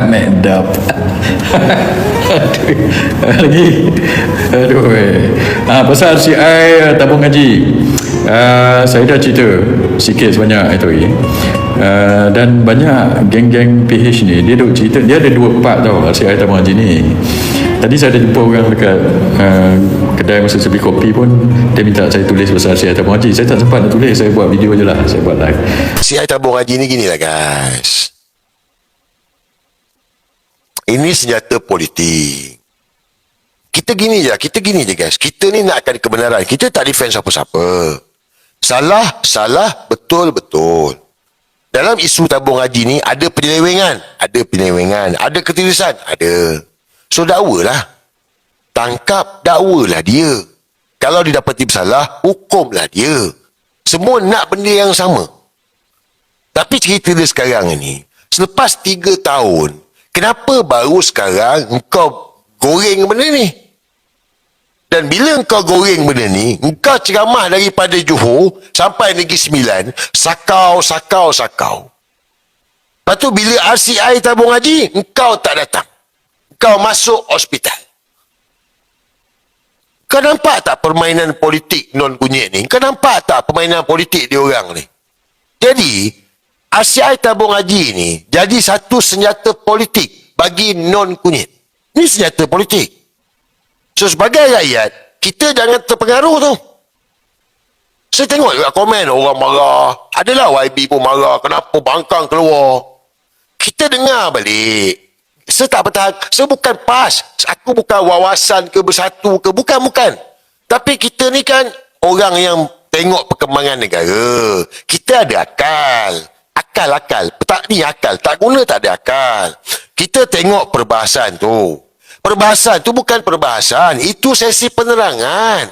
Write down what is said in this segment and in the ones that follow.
Medap. Aduh, lagi. Aduh. Pasal RCI tabung haji. Saya dah cerita sikit sebanyak itu lagi. Dan banyak geng-geng PH ni dia duk cerita, dia ada dua part tau RCI tabung haji ni. Tadi saya ada jumpa orang dekat kedai masa saya beli kopi pun, dia minta saya tulis pasal RCI tabung haji. Saya tak sempat nak tulis, saya buat video je lah, saya buat live. RCI tabung haji ni gini lah guys, ini senjata politik. Kita gini je guys, kita ni nakkan kebenaran, kita tak defend siapa-siapa. Salah, betul. Dalam isu tabung haji ni ada penyelewengan, ada ketirisan, ada. So dakwalah, tangkap, dakwalah dia. Kalau dia dapati bersalah, hukumlah dia. Semua nak benda yang sama. Tapi cerita dia sekarang ni, selepas 3 tahun, kenapa baru sekarang engkau goreng benda ni? Dan bila engkau goreng benda ni, engkau ceramah daripada Johor sampai Negeri Sembilan, sakau. Lepas tu bila RCI tabung haji, engkau tak datang. Engkau masuk hospital. Kau nampak tak permainan politik non-kunyit ni? Kau nampak tak permainan politik dia orang ni? Jadi, RCI tabung haji ni jadi satu senjata politik bagi non-kunyit. Ini senjata politik. So, sebagai rakyat, kita jangan terpengaruh tu. Saya tengok juga komen orang marah. Adalah YB pun marah. Kenapa bangkang keluar? Kita dengar balik. Saya tak bertahan. Saya bukan PAS. Aku bukan wawasan ke bersatu ke. Bukan. Tapi kita ni kan orang yang tengok perkembangan negara. Kita ada akal. Akal. Tak ni akal. Tak guna tak ada akal. Kita tengok perbahasan tu. Perbahasan tu bukan perbahasan. Itu sesi penerangan.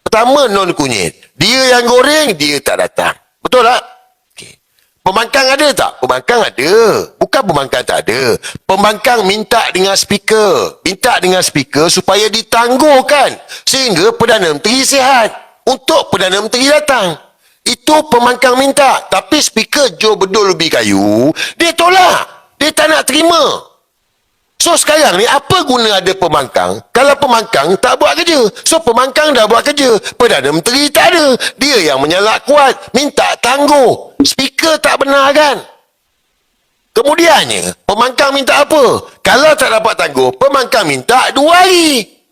Pertama, non-kunyit. Dia yang goreng, dia tak datang. Betul tak? Okay. Pembangkang ada tak? Pembangkang ada. Bukan pembangkang tak ada. Pembangkang minta dengan speaker. Supaya ditangguhkan. Sehingga Perdana Menteri sihat. Untuk Perdana Menteri datang. Itu pembangkang minta. Tapi speaker Joe Bedul Lebih Kayu, dia tolak. Dia tak nak terima. So sekarang ni apa guna ada pembangkang kalau pembangkang tak buat kerja? So pembangkang dah buat kerja, Perdana Menteri tak ada. Dia yang menyalak kuat, minta tangguh. Speaker tak benar kan? Kemudiannya, pembangkang minta apa? Kalau tak dapat tangguh, pembangkang minta 2 hari.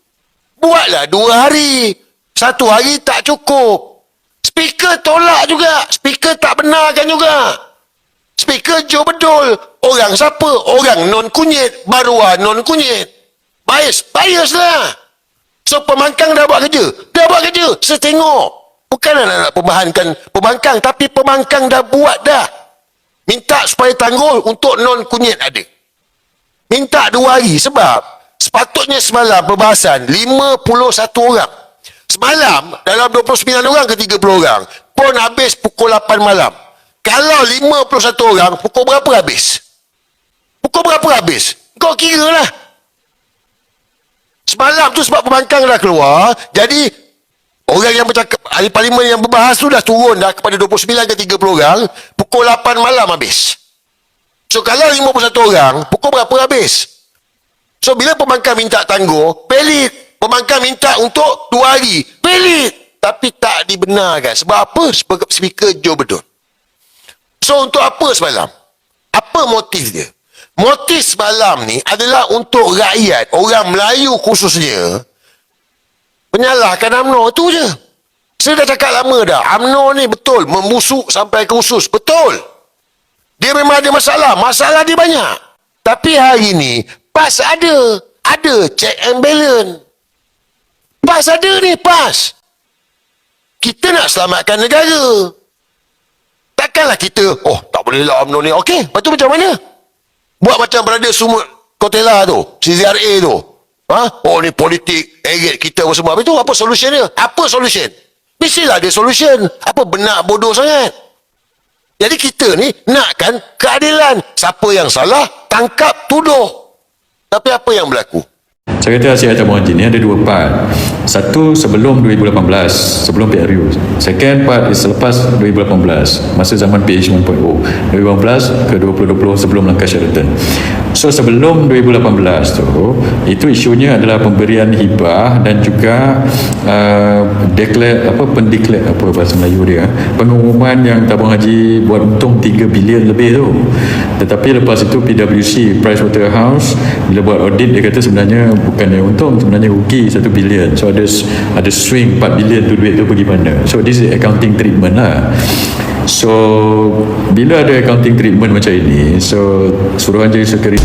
Buatlah 2 hari. 1 hari tak cukup. Speaker tolak juga. Speaker tak benarkan juga. Speaker Joe Bedul. Orang siapa? Orang non-kunyit. Baruah non-kunyit. Bias lah. So pembangkang dah buat kerja. Saya tengok. Bukan nak perbahankan pembangkang. Tapi pembangkang dah buat dah. Minta supaya tanggul untuk non-kunyit ada. Minta 2 hari. Sebab sepatutnya semalam perbahasan 51 orang. Semalam dalam 29 orang ke 30 orang pun habis pukul 8 malam. Kalau 51 orang, pukul berapa habis? Kau kira lah. Semalam tu sebab pembangkang dah keluar, jadi orang yang bercakap, ahli parlimen yang berbahas tu dah turun dah kepada 29 ke 30 orang, pukul 8 malam habis. So kalau 51 orang, pukul berapa habis? So bila pembangkang minta tangguh, pelit. Pembangkang minta untuk 2 hari, pelit. Tapi tak dibenarkan. Sebab apa? Speaker Joe Bedul. So untuk apa semalam? Apa motif dia? Motif semalam ni adalah untuk rakyat, orang Melayu khususnya, menyalahkan UMNO. Itu je. Saya dah cakap lama dah. UMNO ni betul membusuk sampai ke usus. Betul. Dia memang ada masalah. Masalah dia banyak. Tapi hari ni PAS ada. Ada check and balance. PAS ada ni, PAS. Kita nak selamatkan negara. Takkanlah kita, tak boleh lah UMNO ni. Okey, lepas tu macam mana? Buat macam berada Sumut Kotela tu, CZRA tu. Ni politik, eret kita apa semua. Habis tu apa solution dia? Apa solution? Mestilah ada solution. Apa benak bodoh sangat? Jadi kita ni nakkan keadilan. Siapa yang salah, tangkap, tuduh. Tapi apa yang berlaku? Saya kata RCI tabung haji ni ada dua part. Satu sebelum 2018, sebelum PRU. Second part is selepas 2018, masa zaman PH 1.0. 2018 ke 2020 sebelum langkah Sheraton. So sebelum 2018 tu, itu isunya adalah pemberian hibah dan juga pendeklar apa bahasa Melayu dia, pengumuman yang tabung haji buat untung 3 bilion lebih tu. Tetapi lepas itu PwC, Pricewaterhouse, bila buat audit dia kata sebenarnya bukannya untung, sebenarnya rugi 1 bilion. So ada swing 4 bilion tu, duit tu pergi mana. So this is accounting treatment lah. So bila ada accounting treatment macam ini, so Suruhanjaya Security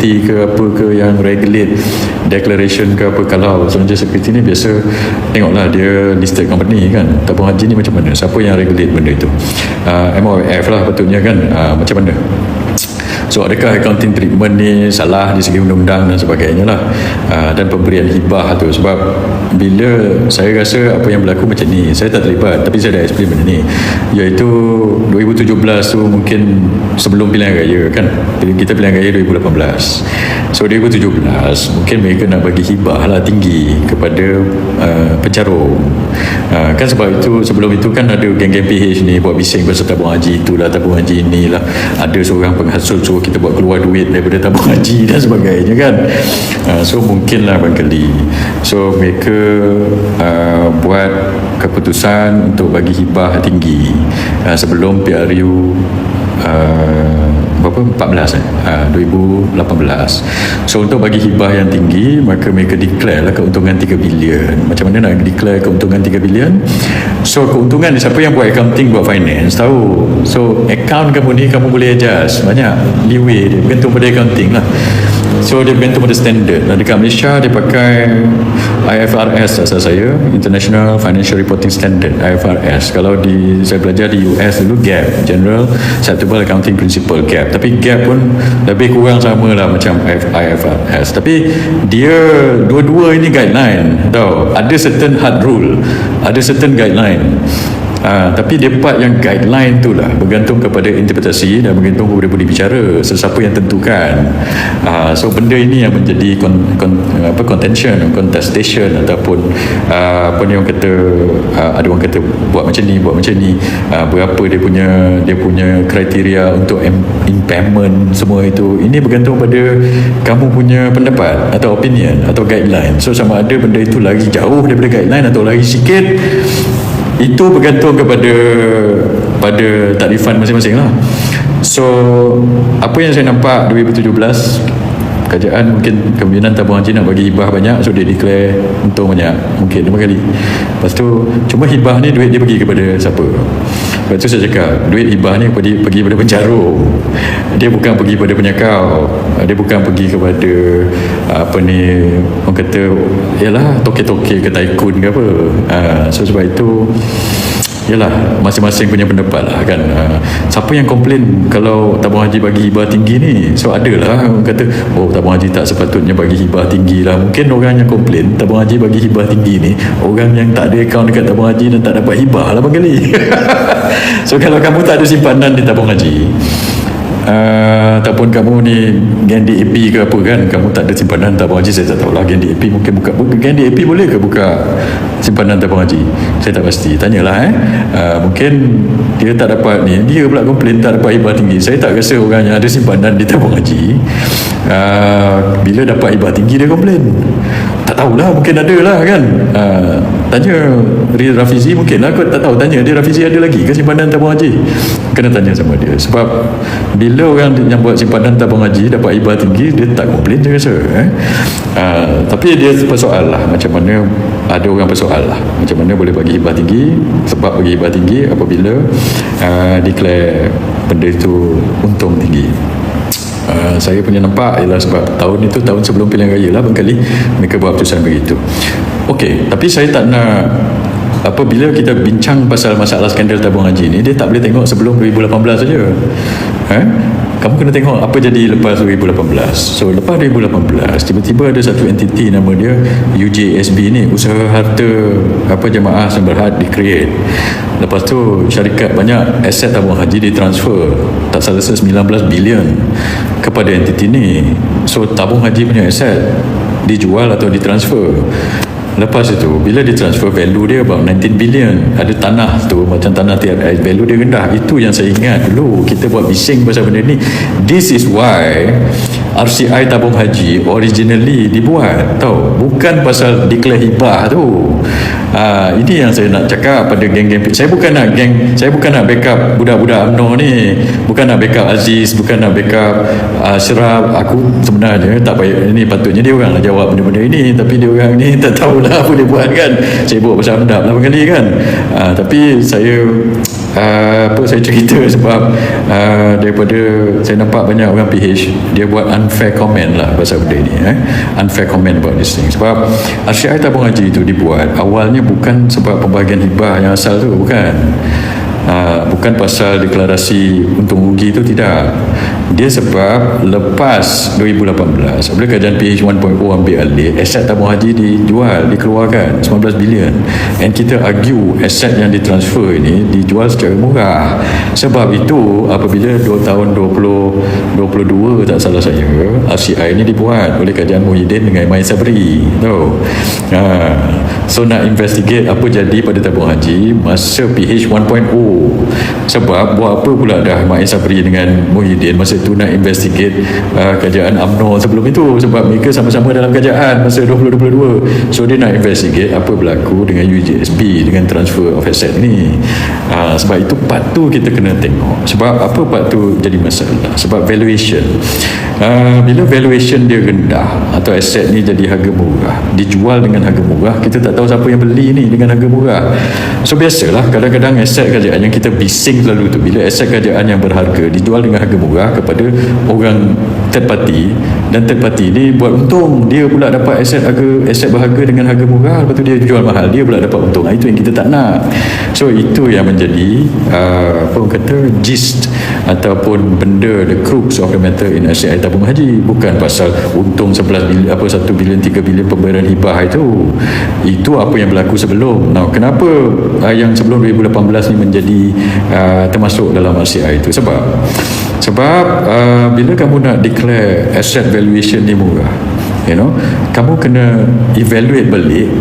ke apa ke yang regulate declaration ke apa, kalau Suruhanjaya Security ni biasa tengoklah dia listed company kan, tabung haji ni macam mana, siapa yang regulate benda itu, MOF lah patutnya kan, macam mana. So adakah accounting treatment ni salah di segi undang-undang dan sebagainya lah, dan pemberian hibah tu. Sebab bila saya rasa apa yang berlaku macam ni, saya tak terlibat tapi saya dah explain benda ni, iaitu 2017 tu mungkin sebelum pilihan raya kan, kita pilihan raya 2018. So 2017 mungkin mereka nak bagi hibah lah tinggi kepada pencarum, kan sebab itu sebelum itu kan ada geng-geng PH ni buat bising pasal tabung haji itulah, tabung haji inilah, ada seorang penghasut suruh kita buat keluar duit daripada tabung haji dan sebagainya kan. So mungkinlah barangkali so mereka buat keputusan untuk bagi hibah tinggi sebelum PRU berapa 2018. So untuk bagi hibah yang tinggi, maka mereka declare lah keuntungan 3 bilion. Macam mana nak declare keuntungan 3 bilion? So keuntungan ni siapa yang buat accounting, buat finance tahu. So account kamu ni kamu boleh adjust, banyak leeway dia, bergantung pada accounting lah. So dia bergantung pada standard. Dekat Malaysia dia pakai IFRS asal saya, International Financial Reporting Standard, IFRS. Kalau saya belajar di US dulu GAAP, General Acceptable Accounting Principle, GAAP. Tapi GAAP pun lebih kurang sama lah macam IFRS. Tapi dia dua-dua ini guideline tau. Ada certain hard rule, ada certain guideline. Tapi dia part yang guideline tu lah bergantung kepada interpretasi dan bergantung kepada budi bicara sesiapa yang tentukan. So benda ini yang menjadi contention, contestation ataupun apa ni orang kata, ada orang kata buat macam ni, berapa dia punya kriteria untuk impairment, semua itu. Ini bergantung pada kamu punya pendapat atau opinion atau guideline. So sama ada benda itu lagi jauh daripada guideline atau lagi sikit, itu bergantung kepada takrifan masing-masing lah. So apa yang saya nampak 2017, kerajaan mungkin kepimpinan tabung haji nak bagi hibah banyak, so dia declare untung banyak, mungkin 5 kali. Lepas tu cuma hibah ni duit dia pergi kepada siapa? Lepas tu saya cakap duit hibah ni pergi kepada pencarum, dia bukan pergi kepada penyakau, dia bukan pergi kepada apa ni orang kata yalah toke-toke ke tycoon ke apa. So sebab itu yalah masing-masing punya pendapat lah kan. Siapa yang komplain kalau tabung haji bagi hibah tinggi ni? So adalah orang kata oh tabung haji tak sepatutnya bagi hibah tinggi lah. Mungkin orang yang komplain tabung haji bagi hibah tinggi ni orang yang tak ada akaun dekat tabung haji dan tak dapat hibah lah barangkali. So kalau kamu tak ada simpanan di tabung haji, ataupun kamu ni geng DAP ke apa kan, kamu tak ada simpanan tabung haji, saya tak tahulah geng DAP mungkin buka, geng DAP boleh ke buka simpanan tabung haji, saya tak pasti, tanyalah mungkin dia tak dapat ni, dia pula komplain tak dapat hibah tinggi. Saya tak rasa orang yang ada simpanan di tabung haji bila dapat hibah tinggi dia komplain, tak tahulah, mungkin ada lah kan. Tanya Rafizi, mungkin lah kot, tak tahu, tanya dia Rafizi ada lagi ke simpanan tabung haji, kena tanya sama dia. Sebab bila orang yang buat simpanan tabung haji dapat hibah tinggi, dia tak komplain saya rasa tapi dia persoal lah macam mana, ada orang persoal lah macam mana boleh bagi hibah tinggi. Sebab bagi hibah tinggi apabila declare benda itu untung tinggi. Saya punya nampak ialah sebab tahun itu tahun sebelum pilihan raya lah barangkali mereka buat keputusan begitu. Okey, tapi saya tak nak apabila kita bincang pasal masalah skandal tabung haji ni, dia tak boleh tengok sebelum 2018 saja. kamu kena tengok apa jadi lepas 2018. So lepas 2018 tiba-tiba ada satu entiti nama dia UJSB ni, Usaha Harta Jemaah Sumber Had di-create. Lepas tu syarikat banyak aset tabung haji ditransfer, tak salah saya 19 bilion kepada entiti ni. So tabung haji punya aset dijual atau ditransfer. Lepas itu bila ditransfer, value dia about 19 billion. Ada tanah tu macam tanah tiap value dia rendah. Itu yang saya ingat dulu kita buat bising pasal benda ni. This is why RCI tabung haji originally dibuat, tahu, bukan pasal declare hibah tu. Ini yang saya nak cakap pada geng-geng. Saya bukan nak backup budak-budak UMNO ni, bukan nak backup Aziz, bukan nak backup Ashraf. Aku sebenarnya tak payah, ini patutnya dia orang nak jawab benda-benda ini, tapi dia orang ni tak tahulah apa dia buat kan. Saya buat pasal Amdab lah kali kan. Tapi saya saya cerita sebab daripada saya nampak banyak orang PH dia buat unfair comment lah pasal benda ni, unfair comment about this thing. Sebab RCI tabung haji itu dibuat awalnya bukan sebab pembahagian hibah yang asal tu, bukan. Bukan pasal deklarasi untung rugi itu, tidak. Dia sebab lepas 2018 bila kajian PH 1.0 ambil alih, aset tabung haji dijual, dikeluarkan 19 bilion, and kita argue aset yang ditransfer ini dijual secara murah. Sebab itu apabila tahun 2022 tak salah saya, RCI ini dibuat oleh kajian Muhyiddin dengan Mai Sabri, tahu. So nak investigate apa jadi pada tabung haji masa PH 1.0. Sebab buat apa pula dah Mai Sabri dengan Muhyiddin masa tu nak investigate kerajaan UMNO sebelum itu, sebab mereka sama-sama dalam kerajaan masa 2022. So dia nak investigate apa berlaku dengan UJSB dengan transfer of asset ni. Sebab itu part tu kita kena tengok. Sebab apa part tu jadi masalah? Sebab valuation. Bila valuation dia rendah atau aset ni jadi harga murah, dijual dengan harga murah, kita tak tahu siapa yang beli ni dengan harga murah. So biasalah kadang-kadang aset kerajaan yang kita bising selalu tu, bila aset kerajaan yang berharga dijual dengan harga murah kepada orang third party, dan third party ni buat untung, dia pula dapat aset berharga dengan harga murah, lepas tu dia jual mahal, dia pula dapat untung. Itu yang kita tak nak. So itu yang menjadi apa orang kata gist ataupun benda, the crux of the matter in RCI tabung haji. Bukan pasal untung 11 bilion, 1 bilion, 3 bilion pembayaran hibah itu apa yang berlaku sebelum. Now kenapa yang sebelum 2018 ni menjadi termasuk dalam RCI itu? Sebab bila kamu nak declare asset valuation ni murah, kamu kena evaluate balik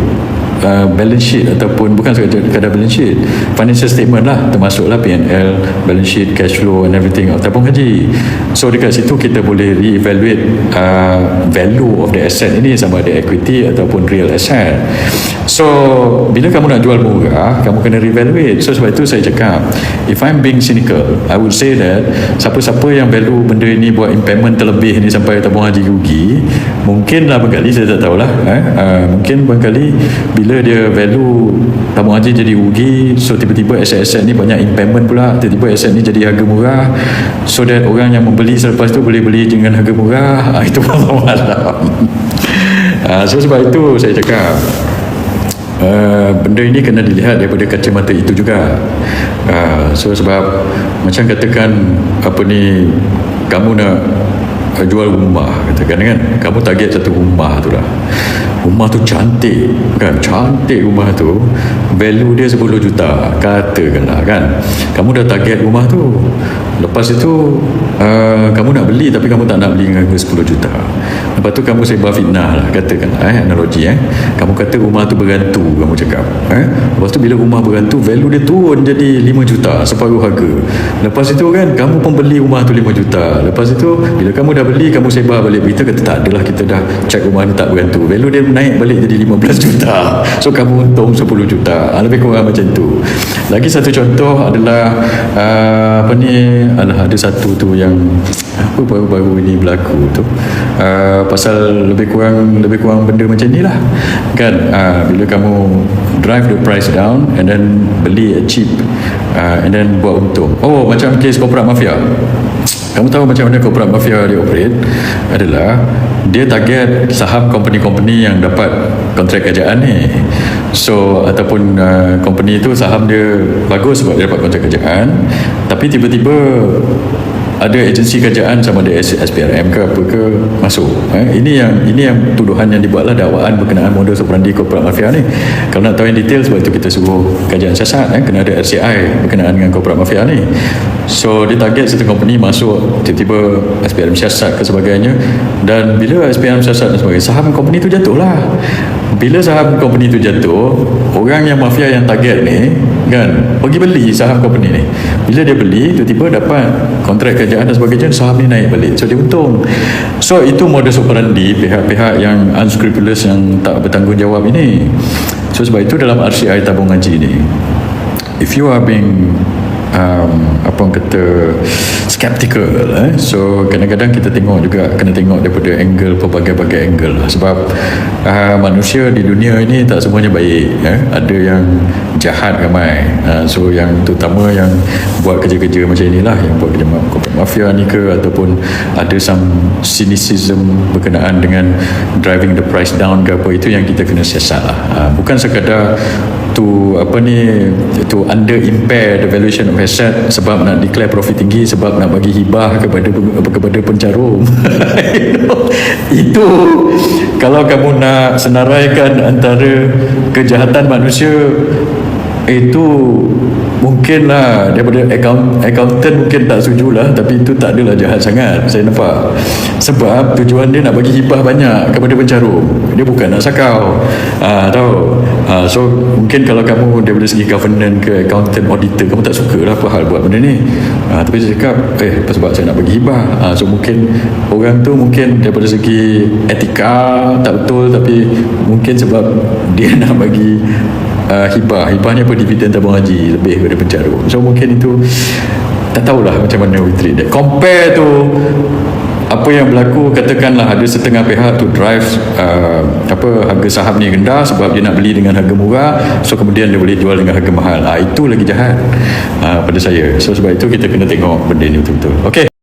balance sheet, ataupun bukan sekadar balance sheet, financial statement lah, termasuklah P&L, balance sheet, cash flow and everything of tabung haji. So dekat situ kita boleh re-evaluate value of the asset ini, sama ada equity ataupun real asset. So bila kamu nak jual murah, kamu kena re-evaluate. So sebab itu saya cakap, if I'm being cynical, I would say that siapa-siapa yang value benda ini buat impairment terlebih ni sampai tabung haji rugi, mungkin lah barangkali, saya tak tahulah, mungkin barangkali bila dia value tabung haji jadi rugi, so tiba-tiba aset-aset ni banyak impairment pula, tiba-tiba aset ni jadi harga murah, so that orang yang membeli selepas tu boleh beli dengan harga murah. Itu malam. So sebab itu saya cakap benda ini kena dilihat daripada kacamata itu juga. So sebab macam katakan kamu nak jual rumah, katakan kan, kamu target satu rumah tu lah, rumah tu cantik kan, cantik rumah tu, value dia 10 juta katakanlah kan, kamu dah target rumah tu, lepas itu kamu nak beli tapi kamu tak nak beli dengan harga 10 juta, lepas tu kamu sebar fitnah lah, katakanlah analogi, kamu kata rumah tu berhantu, kamu cakap, lepas tu bila rumah berhantu value dia turun jadi 5 juta, separuh harga, lepas itu kan kamu pembeli rumah tu 5 juta, lepas itu bila kamu dah beli, kamu sebar balik berita, kata tak adalah, kita dah cek rumah ni tak berhantu, value dia naik balik jadi 15 juta, so kamu untung 10 juta, lebih kurang macam tu. Lagi satu contoh adalah ada satu tu yang baru-baru ini berlaku tu, pasal lebih kurang benda macam ni lah kan, bila kamu drive the price down and then beli cheap, and then buat untung. Macam kes corporate mafia. Kamu tahu macam mana corporate mafia dia operate? Adalah dia target saham company-company yang dapat kontrak kerajaan ni. So ataupun company itu saham dia bagus sebab dia dapat kontrak kerajaan, tapi tiba-tiba ada agensi kerajaan sama ada SPRM ke apa ke masuk. Ini yang tuduhan yang dibuatlah, dakwaan berkenaan modus operandi corporate mafia ni. Kalau nak tahu yang detail, sebab itu kita suruh kajian siasat, kena ada RCI berkenaan dengan corporate mafia ni. So dia target satu company masuk, tiba-tiba SPRM siasat ke sebagainya, dan bila SPRM siasat dan sebagainya, saham company tu jatuh lah. Bila saham company tu jatuh, orang yang mafia yang target ni kan pergi beli saham company ni. Bila dia beli, tiba-tiba dapat kontrak kerajaan dan sebagainya, saham ni naik balik, so dia untung. So itu modus operandi pihak-pihak yang unscrupulous, yang tak bertanggungjawab ini. So sebab itu dalam RCI tabung haji ni, if you are being apa orang kata skeptical, so kadang-kadang kita tengok juga, kena tengok daripada angle, pelbagai-bagai angle lah. Sebab manusia di dunia ini tak semuanya baik, ada yang jahat ramai. So yang terutama yang buat kerja-kerja macam inilah, yang buat kerja mafia ni ke, ataupun ada some cynicism berkenaan dengan driving the price down ke apa, itu yang kita kena siasat lah. Bukan sekadar to under impair the valuation of asset sebab nak declare profit tinggi, sebab nak bagi hibah kepada pencarum. Itu kalau kamu nak senaraikan antara kejahatan manusia, itu mungkinlah daripada accountant mungkin tak setuju lah, tapi itu tak adalah jahat sangat, saya nampak. Sebab tujuan dia nak bagi hibah banyak kepada pencarum, dia bukan nak sakau. Tahu. So mungkin kalau kamu daripada segi governance ke accountant, auditor, kamu tak suka lah apa hal buat benda ni, tapi saya cakap sebab saya nak bagi hibah. So mungkin orang tu mungkin daripada segi etika tak betul, tapi mungkin sebab dia nak bagi hibahnya apa, dividen tabung haji lebih daripada pencarum. So mungkin itu, tak tahulah macam mana we treat that. Compare tu apa yang berlaku, katakanlah ada setengah pihak tu drive harga saham ni rendah sebab dia nak beli dengan harga murah, so kemudian dia boleh jual dengan harga mahal. Itu lagi jahat pada saya. So sebab itu kita kena tengok benda ni betul-betul. Okey.